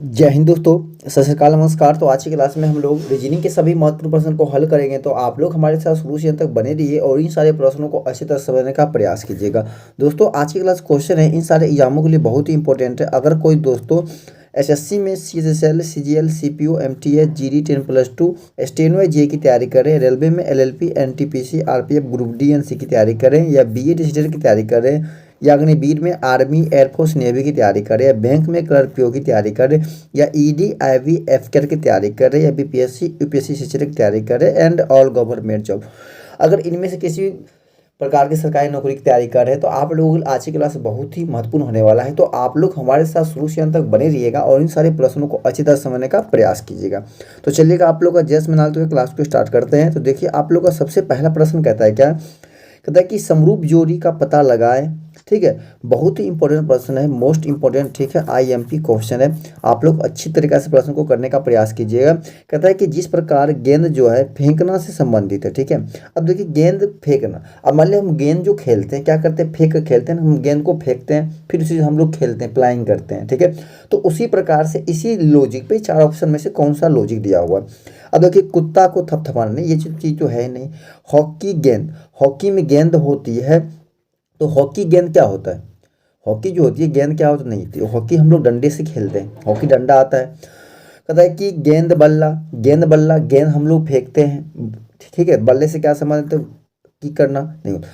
जय हिंद दोस्तों। सत श्री अकाल, नमस्कार। तो आज की क्लास में हम लोग रीजनिंग के सभी महत्वपूर्ण प्रश्न को हल करेंगे। तो आप लोग हमारे साथ शुरू से अंत तक बने रहिए और इन सारे प्रश्नों को अच्छी तरह समझने का प्रयास कीजिएगा। दोस्तों आज की क्लास क्वेश्चन है, इन सारे एग्जामों के लिए बहुत ही इंपॉर्टेंट है। अगर कोई दोस्तों एसएससी में CHSL, CGL, CPO, MTS, GD 10+2, steno जे की तैयारी करें, रेलवे में LLP, NTPC, RPF, group D NC की तैयारी करें, या बीएड स्टेट की तैयारी करें, या अग्निवीर में आर्मी, एयरफोर्स, नेवी की तैयारी करें, या बैंक में क्लर्क पीओ की तैयारी करें, या ईडी, आईवी, एफकेआर की तैयारी करें, या बीपीएससी, यूपीएससी शिक्षक की तैयारी करें, एंड ऑल गवर्नमेंट जॉब। अगर इनमें से किसी प्रकार की सरकारी नौकरी की तैयारी कर रहे हैं तो आप लोगों की आज की क्लास बहुत ही महत्वपूर्ण होने वाला है। तो आप लोग हमारे साथ शुरू से अंत तक बने रहिएगा और इन सारे प्रश्नों को अच्छी तरह समझने का प्रयास कीजिएगा। तो चलिएगा, आप लोग का जैसे मनाल तो क्लास को स्टार्ट करते हैं। तो देखिए, आप लोग का सबसे पहला प्रश्न कहता है क्या, कहता है कि समरूप जोड़ी का पता लगाएं। ठीक है, बहुत ही इंपॉर्टेंट प्रश्न है, मोस्ट इंपॉर्टेंट। ठीक है, आईएमपी क्वेश्चन है। आप लोग अच्छी तरीके से प्रश्न को करने का प्रयास कीजिएगा। कहता है कि जिस प्रकार गेंद जो है फेंकना से संबंधित है। ठीक है, अब देखिए गेंद फेंकना, अब मान लिया हम गेंद जो खेलते हैं क्या करते हैं, फेंक खेलते हैं, हम गेंद को फेंकते हैं, फिर उसी हम लोग खेलते हैं, प्लाइंग करते हैं। ठीक है, तो उसी प्रकार से इसी लॉजिक पे चार ऑप्शन में से कौन सा लॉजिक दिया हुआ है। अब देखिए, कुत्ता को थपथपाना नहीं, ये चीज़ तो है नहीं। हॉकी गेंद, हॉकी में गेंद होती है, तो हॉकी गेंद क्या होता है, हॉकी जो होती है गेंद क्या होता नहीं थी, हॉकी हम लोग डंडे से खेलते हैं, हॉकी डंडा आता है। कहता है कि गेंद बल्ला, गेंद बल्ला, गेंद हम लोग फेंकते हैं। ठीक है, बल्ले से क्या समझते, की करना नहीं होता।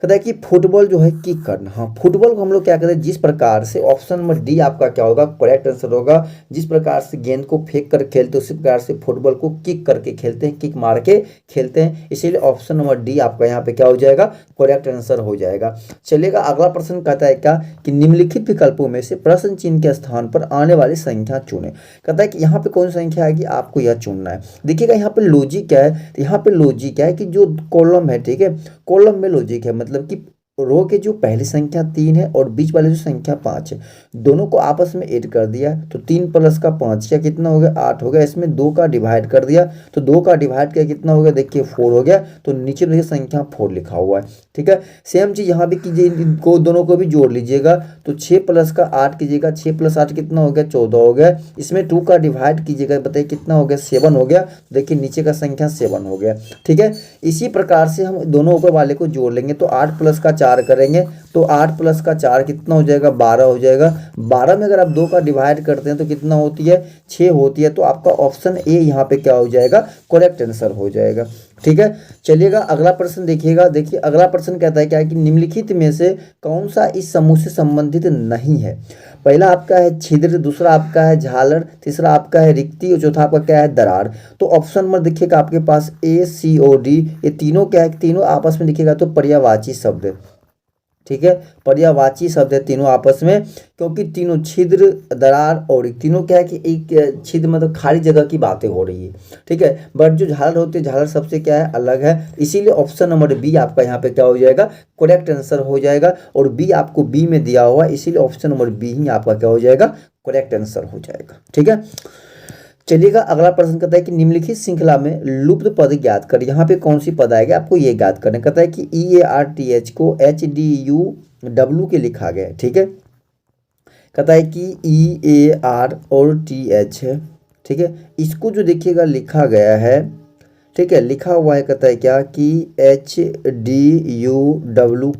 कहता है कि फुटबॉल जो है किक करना, हाँ फुटबॉल को हम लोग क्या करते हैं, जिस प्रकार से ऑप्शन नंबर डी आपका क्या होगा, करेक्ट आंसर होगा। जिस प्रकार से गेंद को फेंक कर खेलते हैं उसी प्रकार से फुटबॉल को किक करके खेलते हैं, किक मार के खेलते हैं, इसीलिए ऑप्शन नंबर डी आपका यहाँ पे क्या हो जाएगा, करेक्ट आंसर हो जाएगा। चलिएगा, अगला प्रश्न कहता है क्या कि निम्नलिखित विकल्पों में से प्रश्न चिन्ह के स्थान पर आने वाली संख्या चुने। कहता है कि यहाँ पे कौन सी संख्या आएगी, आपको यह चुनना है। देखिएगा यहाँ पे लॉजिक क्या है, तो यहाँ पे लॉजिक क्या है कि जो कॉलम है, ठीक है, कॉलम में लॉजिक है, मतलब कि रो के जो पहली संख्या 3 है और बीच वाले जो संख्या 5 है, दोनों को आपस में ऐड कर दिया तो 3 प्लस का 5 क्या कितना हो गया, 8 हो गया। इसमें 2 का डिवाइड कर दिया तो 2 का डिवाइड किया कितना हो गया, देखिए 4 हो गया। तो नीचे देखिए संख्या 4 लिखा हुआ है। ठीक है, सेम चीज़ यहाँ भी कीजिए, इनको दोनों को भी जोड़ लीजिएगा तो 6 प्लस का 8 कीजिएगा, 6 प्लस 8 कितना हो गया, 14 हो गया। इसमें 2 का डिवाइड कीजिएगा, बताइए कितना हो गया, 7 हो गया। देखिए नीचे का संख्या 7 हो गया। ठीक है, इसी प्रकार से हम दोनों ऊपर वाले को जोड़ लेंगे तो 8 प्लस का 4 करेंगे तो 8 प्लस का 4 कितना हो जाएगा, 12 हो जाएगा। 12 में अगर आप 2 का डिवाइड करते हैं तो कितना होती है, 6 होती है। तो आपका ऑप्शन ए यहाँ पे क्या हो जाएगा, करेक्ट आंसर हो जाएगा। ठीक है, चलिएगा अगला प्रश्न देखिएगा। देखिए अगला प्रश्न कहता है क्या है कि निम्नलिखित में से कौन सा इस समूह से संबंधित नहीं है। पहला आपका है छिद्र, दूसरा आपका है झालर, तीसरा आपका है रिक्ति और चौथा आपका क्या है, दरार। तो ऑप्शन नंबर देखिएगा आपके पास ए, सी और डी, ये तीनों क्या है, तीनों आपस में देखिएगा तो पर्यायवाची शब्द है। ठीक है, पर्यायवाची शब्द है तीनों आपस में, क्योंकि तीनों छिद्र, दरार और तीनों क्या है कि एक छिद्र मतलब खाली जगह की बातें हो रही है। ठीक है, बट जो झालर होती है, झालर सबसे क्या है, अलग है। इसीलिए ऑप्शन नंबर बी आपका यहाँ पे क्या हो जाएगा, करेक्ट आंसर हो जाएगा। और बी आपको बी में दिया हुआ है, इसीलिए ऑप्शन नंबर बी ही आपका क्या हो जाएगा, करेक्ट आंसर हो जाएगा। ठीक है, चलिएगा अगला प्रश्न कहता है कि निम्नलिखित श्रृंखला में लुप्त पद ज्ञात कर। यहाँ पे कौन सी पद आएगी, आपको ये ज्ञात करना। कहता है कि EARTH को HDUW के लिखा गया है। ठीक है, कहता है कि EAR और TH है। ठीक है, इसको जो देखिएगा लिखा गया है, ठीक है, लिखा हुआ है, कहता है क्या कि HDUW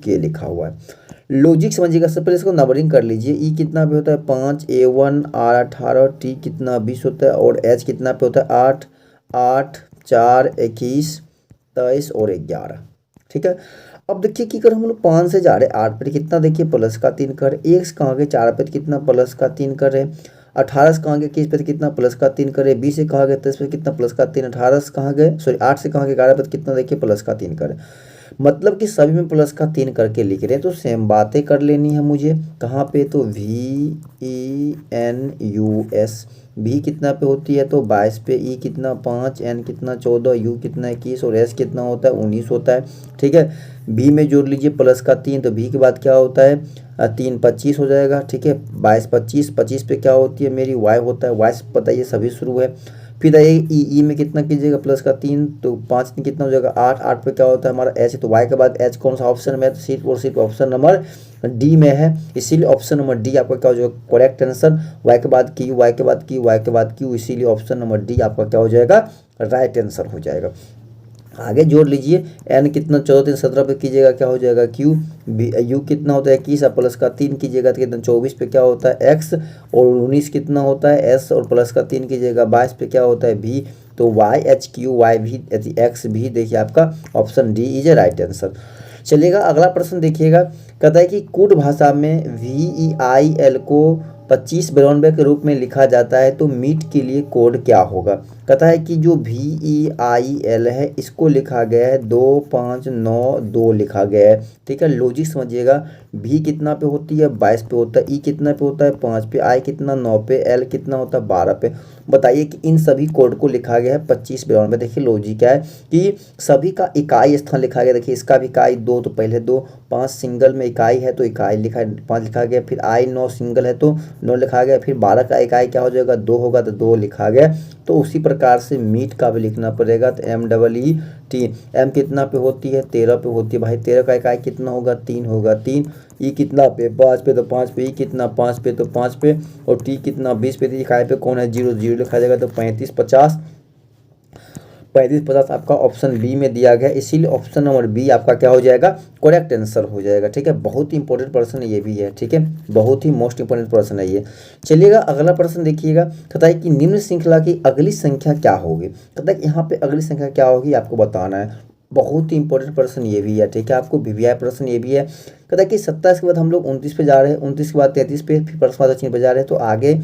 लिखा हुआ है। लॉजिक समझिएगा, सबसे पहले इसको नंबरिंग कर लीजिए। ई कितना पे होता है, 5, A1, R 18, T कितना 20 होता है और H कितना पे होता है, 8, 8, 4, 21, 23 और 11। ठीक है, अब देखिए कि अगर हम लोग 5 से जा रहे 8 पर कितना, देखिए प्लस का 3 कर, 1 से कहाँ गए 4 पे कितना प्लस का 3 करे, 18 से कहाँ गए 21 पे कितना प्लस का 3 करे, 20 से कहाँ गए 23 पे कितना प्लस का 3, 18 से कहाँ गए, सॉरी 8 से कहाँ गए 11 पे कितना, देखिए प्लस का 3 करे। मतलब कि सभी में प्लस का 3 करके लिख रहे हैं। तो सेम बातें कर लेनी है मुझे, कहाँ पे, तो VENUS, भी कितना पे होती है तो 22 पे, ई कितना 5, एन कितना 14, यू कितना 21 और एस कितना होता है 19 होता है। ठीक है, भी में जोड़ लीजिए प्लस का 3 तो भी के बाद क्या होता है, 3 25 हो जाएगा। ठीक है, 22 25, 25 पे क्या होती है मेरी, वाई होता है, वाई से पता ये सभी शुरू है। फिर आइए ई में कितना कीजिएगा प्लस का 3, तो 5 कितना हो जाएगा 8, 8 पे क्या होता है हमारा एच, तो वाई के बाद एच कौन सा ऑप्शन में है, तो सिर्फ और सिर्फ ऑप्शन नंबर डी में है, इसीलिए ऑप्शन नंबर डी आपका क्या हो जाएगा करेक्ट आंसर। वाई के बाद क्यू, वाई के बाद क्यू, वाई के बाद क्यू, इसीलिए ऑप्शन नंबर डी आपका क्या हो जाएगा राइट आंसर हो जाएगा। आगे जोड़ लीजिए, एन कितना 14 3 17 पे कीजिएगा क्या हो जाएगा क्यू, यू कितना होता है 21 प्लस का 3 कीजिएगा तो कितना 24 पे क्या होता है एक्स, और 19 कितना होता है एस, और प्लस का 3 कीजिएगा 22 पे क्या होता है भी, तो वाई एच क्यू वाई भी एक्स भी, देखिए आपका option D is a right answer. चलिएगा अगला प्रश्न देखिएगा, कहता है कि कूट भाषा में VEIL को 2592 के रूप में लिखा जाता है, तो मीट के लिए कोड क्या होगा। कहता है कि जो VEIL है इसको लिखा गया है 2592 लिखा गया है, ठीक है। लॉजिक समझिएगा, भी कितना पे होती है 22 पे होता है, ई कितना पे होता है 5 पे, आई कितना 9 पे, एल कितना होता है 12 पे। बताइए कि इन सभी कोड को लिखा गया है 2592। देखिए लॉजिक क्या है कि सभी का इकाई स्थान लिखा गया, देखिए इसका भी इकाई 2 तो पहले 2, 5 सिंगल में इकाई है तो इकाई लिखा 5 लिखा गया, फिर आई 9 सिंगल है तो 9 लिखा गया, फिर 12 का इकाई क्या हो जाएगा 2 होगा तो 2 लिखा गया। तो उसी प्रकार से मीट का भी लिखना पड़ेगा, तो MEET, एम कितना पे होती है 13 पे होती है भाई, 13 का इकाई कितना होगा 3 होगा 3, ई कितना पे 5 पे तो 5 पे, ई कितना 5 पे तो 5 पे, और टी कितना 20 पे, तो इकाई पे कौन है 0 0 लिखा जाएगा, तो 35 50 35 50 आपका ऑप्शन बी में दिया गया, इसीलिए ऑप्शन नंबर बी आपका क्या हो जाएगा करेक्ट आंसर हो जाएगा, ठीक है। बहुत ही इंपॉर्टेंट प्रश्न ये भी है, ठीक है, बहुत ही मोस्ट इंपॉर्टेंट प्रश्न है ये। चलिएगा अगला प्रश्न देखिएगा, कहता है कि निम्न श्रृंखला की अगली संख्या क्या होगी। कहता है कि यहाँ पे अगली संख्या क्या होगी आपको बताना है, बहुत ही इंपॉर्टेंट प्रश्न ये भी है, ठीक है। आपको VVI प्रश्न ये भी है। कहता है कि 27 के बाद हम लोग 29 पे जा रहे हैं, 29 के बाद 33 पे, फिर प्रश्न चिन्ह पे जा रहे हैं, तो आगे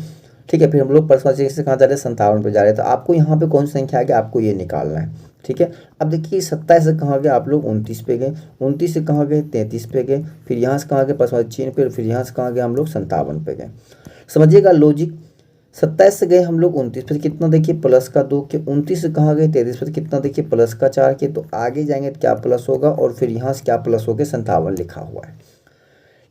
ठीक है, फिर हम लोग प्रश्न चिन्ह से कहाँ जा रहे हैं 57 पे जा रहे हैं, तो आपको यहाँ पे कौन सी संख्या आ गया आपको ये निकालना है, ठीक है। अब देखिए 27 से कहाँ गए आप लोग 29 पे गए, 29 से कहाँ गए 33 पे गए, फिर यहाँ से कहाँ गए प्रश्न चिन्ह पे, फिर यहाँ से कहाँ गए हम लोग 57 पे गए। समझिएगा लॉजिक, 27 से गए हम लोग 29 पे, कितना देखिए प्लस का 2 के, 29 से कहाँ गए 33 पे, कितना देखिए प्लस का 4 के, तो आगे जाएंगे तो क्या प्लस होगा, और फिर यहाँ से क्या प्लस होकर 57 लिखा हुआ है।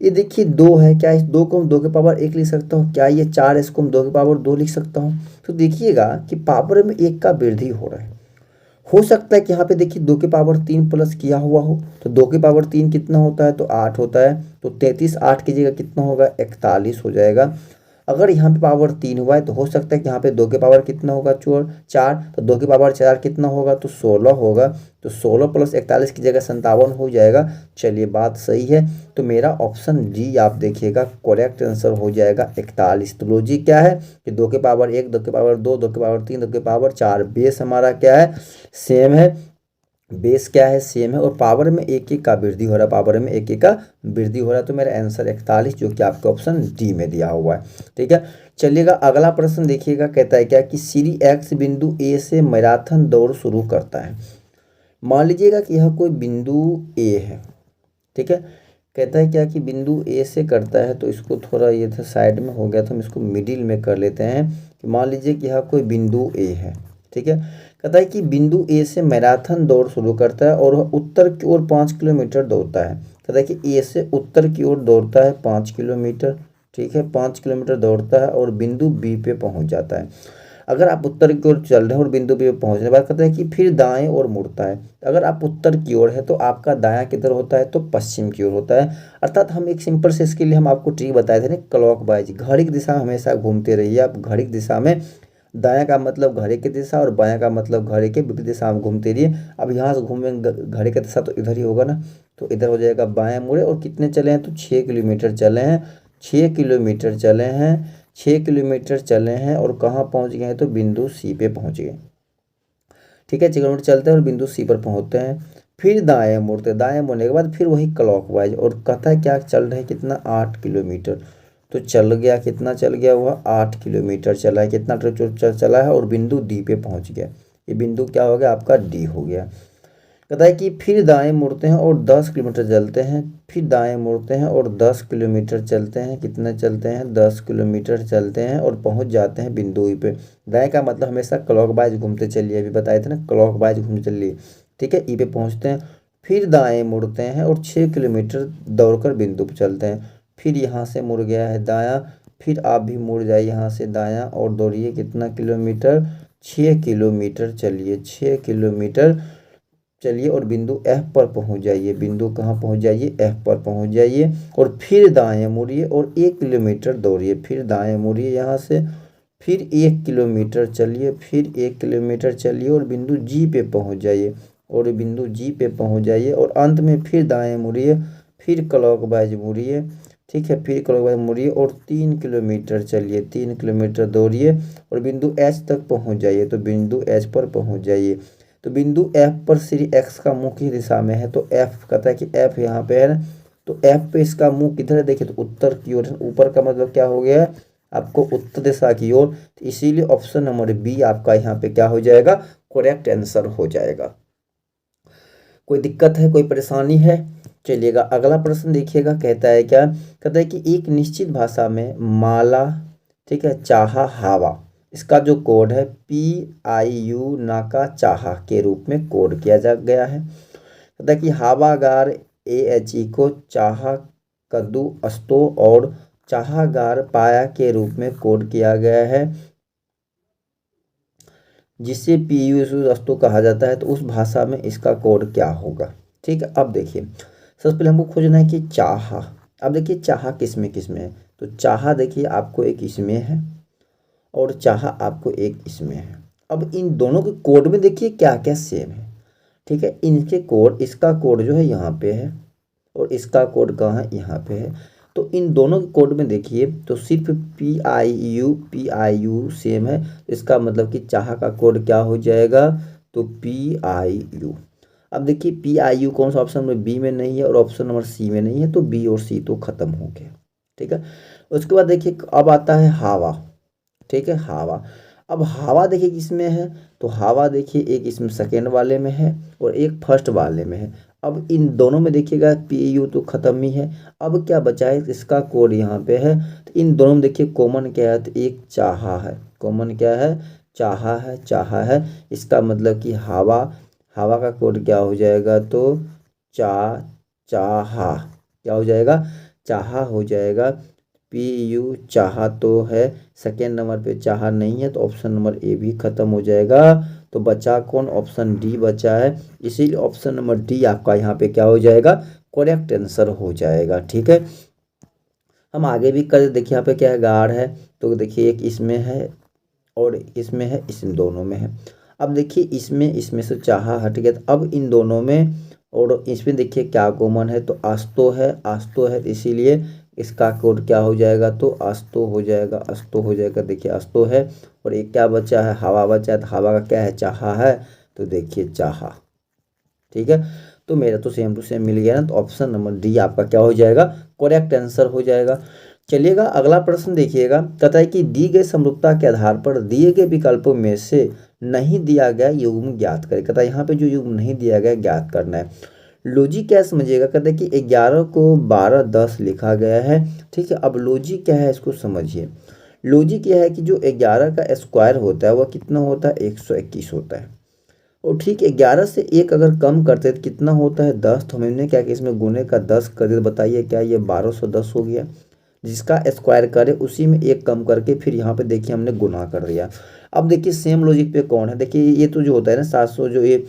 ये देखिए 2 है, क्या इस 2 को हम 2 के पावर 1 लिख सकता हूँ, क्या ये 4 इसको हम 2 के पावर 2 लिख सकता हूँ। तो देखिएगा कि पावर में 1 का वृद्धि हो रहा है, हो सकता है कि यहाँ पे देखिए 2 के पावर 3 प्लस किया हुआ हो, तो 2 के पावर 3 कितना होता है, तो 8 होता है, तो 33 8 की जगह कितना होगा 41 हो जाएगा। अगर यहाँ पे पावर 3 हुआ है तो हो सकता है कि यहाँ पे 2 के पावर कितना होगा 4, तो 2 के पावर 4 कितना होगा, तो 16 होगा, तो 16 प्लस 41 की जगह 57 हो जाएगा। चलिए बात सही है, तो मेरा ऑप्शन डी आप देखिएगा करेक्ट आंसर हो जाएगा 41। तो लॉजिक क्या है कि 2 के पावर 1, 2 के पावर 2, 2 के पावर 3, 2 के पावर 4, बेस हमारा क्या है सेम है, बेस क्या है सेम है, और पावर में 1 1 का वृद्धि हो रहा है, पावर में 1 1 का वृद्धि हो रहा है, तो मेरा आंसर 41 जो कि आपका ऑप्शन डी में दिया हुआ है, ठीक है। चलिएगा अगला प्रश्न देखिएगा, कहता है क्या कि सीरी एक्स बिंदु ए से मैराथन दौड़ शुरू करता है। मान लीजिएगा कि यह कोई बिंदु ए है, ठीक है। कहता है क्या कि बिंदु ए से करता है, तो इसको थोड़ा ये था साइड में हो गया, तो हम इसको मिडिल में कर लेते हैं कि मान लीजिए कि यह कोई बिंदु ए है, ठीक है। कहता है कि बिंदु ए से मैराथन दौड़ शुरू करता है और वह उत्तर की ओर 5 किलोमीटर दौड़ता है। कहता है कि ए से उत्तर की ओर दौड़ता है 5 किलोमीटर, ठीक है, 5 किलोमीटर दौड़ता है और बिंदु बी पे पहुंच जाता है। अगर आप उत्तर की ओर चल रहे हैं और बिंदु बी पे पहुंचने के बाद कहता है कि फिर दाएं ओर मुड़ता है। अगर आप उत्तर की ओर है तो आपका दायां किधर होता है, तो पश्चिम की ओर होता है। अर्थात हम एक सिंपल से इसके लिए हम आपको ट्रिक बताए थे ना, क्लॉक वाइज, घड़ी की दिशा में हमेशा घूमते रहिए आप, घड़ी की दिशा में, दायां का मतलब घड़ी की दिशा और बायां का मतलब घड़ी के विपरीत दिशा में घूमते रहिए। अब यहाँ से घूमेंगे घड़ी की दिशा तो इधर ही होगा ना, तो इधर हो जाएगा बायां मुड़े, और कितने चले हैं, तो 6 किलोमीटर चले हैं, 6 किलोमीटर चले हैं, 6 किलोमीटर चले हैं, और कहाँ पहुँच गए हैं, तो बिंदु सी पे पहुँच गए, ठीक है। 6 किलोमीटर चलते हैं और बिंदु सी पर पहुँचते हैं, फिर दाएं मुड़ते, दाएं मुड़ने के बाद फिर वही क्लॉकवाइज, और कहता है क्या चल रहे हैं कितना 8 किलोमीटर, तो चल गया, कितना चल गया वह 8 किलोमीटर चला है, कितना ट्रिप चला है, और बिंदु डी पे पहुंच गया। ये बिंदु क्या हो गया आपका डी हो गया। कहता है कि फिर दाएं मुड़ते हैं और 10 किलोमीटर चलते हैं, फिर दाएं मुड़ते हैं और 10 किलोमीटर चलते हैं, कितना चलते हैं 10 किलोमीटर चलते हैं, और पहुंच जाते हैं बिंदु ई पे। दाएं का मतलब हमेशा क्लॉकवाइज घूमते चलिए, अभी बताए थे ना क्लॉकवाइज घूमते चलिए, ठीक है। ई पे पहुँचते हैं, फिर दाएँ मुड़ते हैं और 6 किलोमीटर दौड़कर बिंदु पर चलते हैं, फिर यहाँ से मुड़ गया है दायां, फिर आप भी मुड़ जाइए यहाँ से दायां और दौड़िए कितना किलोमीटर, 6 किलोमीटर चलिए, 6 किलोमीटर चलिए और बिंदु F पर पहुंच जाइए। बिंदु कहाँ पहुंच जाइए? F पर पहुंच जाइए और फिर दाएं मुड़िए और 1 किलोमीटर दौड़िए। फिर दाएं मुड़िए यहाँ से, फिर 1 किलोमीटर चलिए, फिर 1 किलोमीटर चलिए और बिंदु G पे पहुंच जाइए। और बिंदु G पे पहुंच जाइए और अंत में फिर दाएं मुड़िए, फिर क्लॉकवाइज मुड़िए, ठीक है, फिर क्लॉकवाइज मुड़िए और 3 किलोमीटर चलिए, 3 किलोमीटर दौड़िए और बिंदु H तक पहुंच जाइए। तो बिंदु H पर पहुंच जाइए। तो बिंदु F पर श्री X का मुख किस दिशा में है? तो F कहता है कि F यहाँ पे है ना, तो F पे इसका मुंह किधर है? देखिए तो उत्तर की ओर है। ऊपर का मतलब क्या हो गया? आपको उत्तर दिशा की ओर। तो इसीलिए ऑप्शन नंबर बी आपका यहाँ पे क्या हो जाएगा? करेक्ट आंसर हो जाएगा। कोई दिक्कत है, कोई परेशानी है? चलिएगा अगला प्रश्न देखिएगा, कहता है क्या? कहता है कि एक निश्चित भाषा में माला, ठीक है, चाहा, हावा, इसका जो कोड है PIU नाका चाहा के रूप में कोड किया जा गया है। कहता है कि हावागार AHE को चाहा, कद्दू, अस्तो और चाहागार पाया के रूप में कोड किया गया है, जिसे PIU अस्तो कहा जाता है। तो उस भाषा में इसका कोड क्या होगा? ठीक है, अब देखिए सबसे पहले हमको खोजना है कि चाहा। अब देखिए चाहा किस में है? तो चाहा देखिए आपको एक इसमें है और चाहा आपको एक इसमें है। अब इन दोनों के कोड में देखिए क्या क्या सेम है, ठीक है। इनके कोड, इसका कोड जो है यहाँ पे है और इसका कोड कहाँ है? यहाँ पे है। तो इन दोनों के कोड में देखिए तो सिर्फ PIU सेम है। इसका मतलब कि चाहा का कोड क्या हो जाएगा? तो PIU। अब देखिए PIU कौन सा? ऑप्शन नंबर बी में नहीं है और ऑप्शन नंबर सी में नहीं है, तो बी और सी तो खत्म हो गया, ठीक है। उसके बाद देखिए अब आता है हावा, ठीक है, हावा। अब हावा देखिए किसमें है? तो हावा देखिए एक इसमें सेकेंड वाले में है और एक फर्स्ट वाले में है। अब इन दोनों में देखिएगा PIU तो खत्म ही है। अब क्या बचा है? इसका कोड यहाँ पे है। तो इन दोनों में देखिए कॉमन क्या है? तो एक चाहा है। कॉमन क्या है? चाहा है, चाहा है। इसका मतलब कि हवा, हवा का कोड क्या हो जाएगा? तो चाहा, क्या हो जाएगा? चाहा हो जाएगा। PIU चाहा तो है, सेकेंड नंबर पे चाहा नहीं है, तो ऑप्शन नंबर ए भी खत्म हो जाएगा। तो बचा कौन? ऑप्शन डी बचा है। इसीलिए ऑप्शन नंबर डी आपका यहाँ पे क्या हो जाएगा? करेक्ट आंसर हो जाएगा, ठीक है। हम आगे भी कर देखिए, यहाँ पे क्या है? गाढ़ है, तो देखिए एक इसमें है और इसमें है, इन दोनों में है। अब देखिए इसमें से चाहा हट गया, तो अब इन दोनों में और इसमें देखिए क्या कॉमन है? तो आस्तो है, आस्तो है, इसीलिए इसका कोड क्या हो जाएगा? तो अस्तो हो जाएगा, अस्तो हो जाएगा। देखिए अस्तो है और एक क्या बचा है? हवा बचा है, तो हवा का क्या है? चाहा है, तो देखिए चाहा, ठीक है। तो मेरा तो सेम टू सेम मिल गया ना, तो ऑप्शन नंबर डी आपका क्या हो जाएगा? करेक्ट आंसर हो जाएगा। चलिएगा अगला प्रश्न देखिएगा, कहता है कि दी गई समरूपता के आधार पर दिए गए विकल्पों में से नहीं दिया गया युग्म ज्ञात करें। कहता है यहाँ पे जो युग्म नहीं दिया गया ज्ञात करना है। लॉजिक क्या समझिएगा? कहता है कि 11 को 12 10 लिखा गया है, ठीक है। अब लॉजिक क्या है इसको समझिए। लॉजिक यह है कि जो 11 का स्क्वायर होता है वह कितना होता है? 121 होता है। और ठीक 11 से एक अगर कम करते तो कितना होता है? 10। तो हमने क्या कि इसमें गुने का 10 कर दिया, तो बताइए क्या ये 1210 हो गया। जिसका स्क्वायर करे उसी में एक कम करके फिर यहाँ पे देखिए हमने गुना कर दिया। अब देखिए सेम लॉजिक पे कौन है? देखिए ये तो जो होता है ना 700, जो ये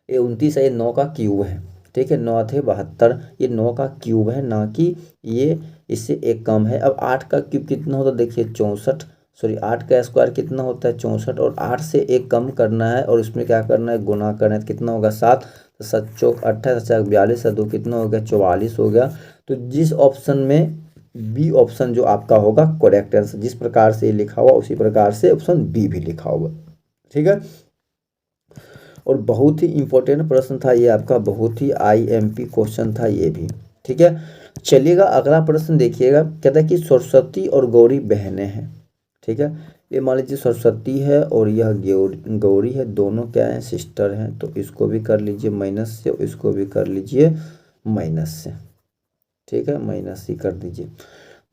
29 है, ये 9 का क्यूब है, ठीक है। 9 थे 72, ये 9 का क्यूब है, ना कि ये इससे एक कम है। अब 8 का क्यूब कितना होता है? देखिए 64, सॉरी 8 का स्क्वायर कितना होता है? 64, और 8 से एक कम करना है और उसमें क्या करना है? गुना करना है। तो कितना होगा? 7, तो 7 चौक 28, 42, 2 कितना हो गया? 44 हो गया। तो जिस ऑप्शन में बी ऑप्शन जो आपका होगा करेक्ट आंसर, जिस प्रकार से लिखा हुआ उसी प्रकार से ऑप्शन बी भी लिखा हुआ, ठीक है। और बहुत ही इंपॉर्टेंट प्रश्न था ये आपका, बहुत ही IMP क्वेश्चन था ये भी, ठीक है। चलिएगा अगला प्रश्न देखिएगा, कहता है कि सरस्वती और गौरी बहनें हैं, ठीक है। ये मान लीजिए सरस्वती है और यह गौरी है, दोनों क्या है? सिस्टर हैं। तो इसको भी कर लीजिए माइनस से, इसको भी कर लीजिए माइनस से, ठीक है, माइनस ही कर दीजिए।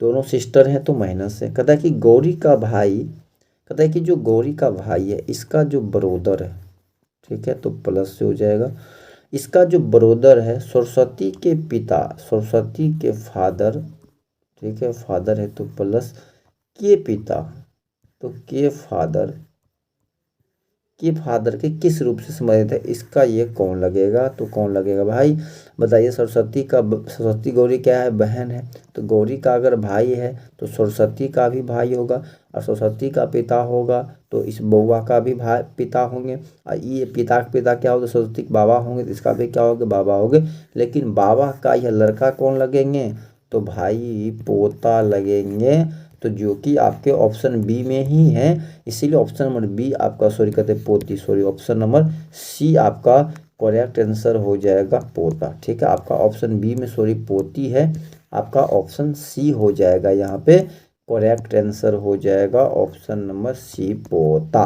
दोनों सिस्टर हैं तो माइनस से। कहता है कि गौरी का भाई, कहता है कि जो गौरी का भाई है इसका जो ब्रोदर है, ठीक है, तो प्लस से हो जाएगा। इसका जो ब्रोदर है सरस्वती के पिता, सरस्वती के फादर, ठीक है, फादर है तो प्लस के पिता, तो के फादर, के फादर के किस रूप से संबंधित है? इसका ये कौन लगेगा? तो कौन लगेगा भाई? बताइए। सरस्वती गौरी क्या है? बहन है। तो गौरी का अगर भाई है तो सरस्वती का भी भाई होगा, और सरस्वती का पिता होगा तो इस बउआ का भी भाई पिता होंगे, और ये पिता के पिता क्या होगा? सरस्वती के बाबा होंगे, तो इसका भी क्या होगा? बाबा होंगे। लेकिन बाबा का यह लड़का कौन लगेंगे? तो भाई पोता लगेंगे। तो जो कि आपके ऑप्शन बी में ही है, इसीलिए ऑप्शन नंबर बी आपका, सॉरी कहते हैं पोती, सॉरी ऑप्शन नंबर सी आपका करेक्ट आंसर हो जाएगा पोता। ठीक है, आपका ऑप्शन बी में सॉरी पोती है, आपका ऑप्शन सी हो जाएगा यहाँ पे करेक्ट आंसर हो जाएगा ऑप्शन नंबर सी पोता।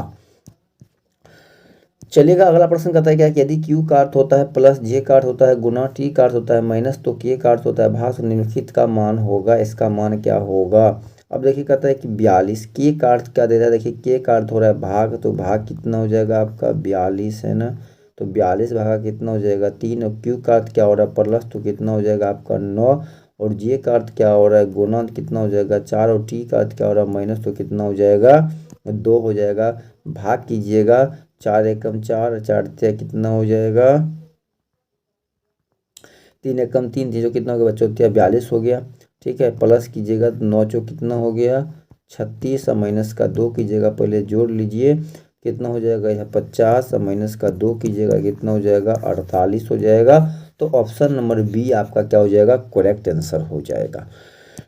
चलिएगा, अगला प्रश्न कहता है क्या कि यदि क्यू का अर्थ होता है प्लस, जे का अर्थ होता है गुना, टी का अर्थ होता है माइनस, तो के का अर्थ होता है भाग, निम्नलिखित का मान होगा, इसका मान क्या होगा? अब देखिए कहता है कि 42, के का अर्थ क्या देता है? देखिए के का अर्थ हो रहा है भाग, तो भाग कितना हो जाएगा आपका? 42 है ना, तो 42 भागा कितना हो जाएगा? 3। और क्यू का अर्थ क्या हो रहा है? प्लस, तो कितना हो जाएगा आपका? 9। और जे का अर्थ क्या हो रहा है? गुना, कितना हो जाएगा? 4। और टी का अर्थ क्या हो रहा है? माइनस, तो कितना हो जाएगा? 2 हो जाएगा। भाग कीजिएगा, 4 एकम 4, 4 कितना हो जाएगा? 3 एकम 3, जो कितना हो गया बच्चों? 42 हो गया। ठीक है, प्लस कीजिएगा, 9 चौ कितना हो गया? 36, और माइनस का 2 कीजिएगा, पहले जोड़ लीजिए, कितना हो जाएगा? यह 50, और माइनस का 2 कीजिएगा, कितना हो जाएगा? 48 हो जाएगा। तो ऑप्शन नंबर बी आपका क्या हो जाएगा? करेक्ट आंसर हो जाएगा।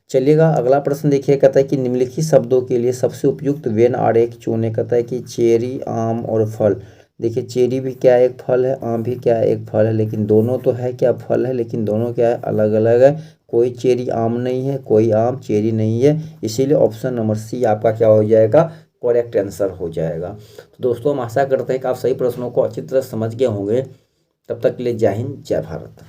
चलिएगा, अगला प्रश्न देखिए, कहता है कि निम्नलिखित शब्दों के लिए सबसे उपयुक्त वेन आरेख चुनें। कहता है कि चेरी, आम और फल। देखिए चेरी भी क्या एक फल है, आम भी क्या एक फल है, लेकिन दोनों तो है क्या? फल है, लेकिन दोनों क्या है? अलग अलग है। कोई चेरी आम नहीं है, कोई आम चेरी नहीं है, इसीलिए ऑप्शन नंबर सी आपका क्या हो जाएगा? करेक्ट आंसर हो जाएगा। तो दोस्तों हम आशा करते हैं कि आप सही प्रश्नों को अच्छी तरह समझ गए होंगे। तब तक के लिए जय हिंद, जय भारत।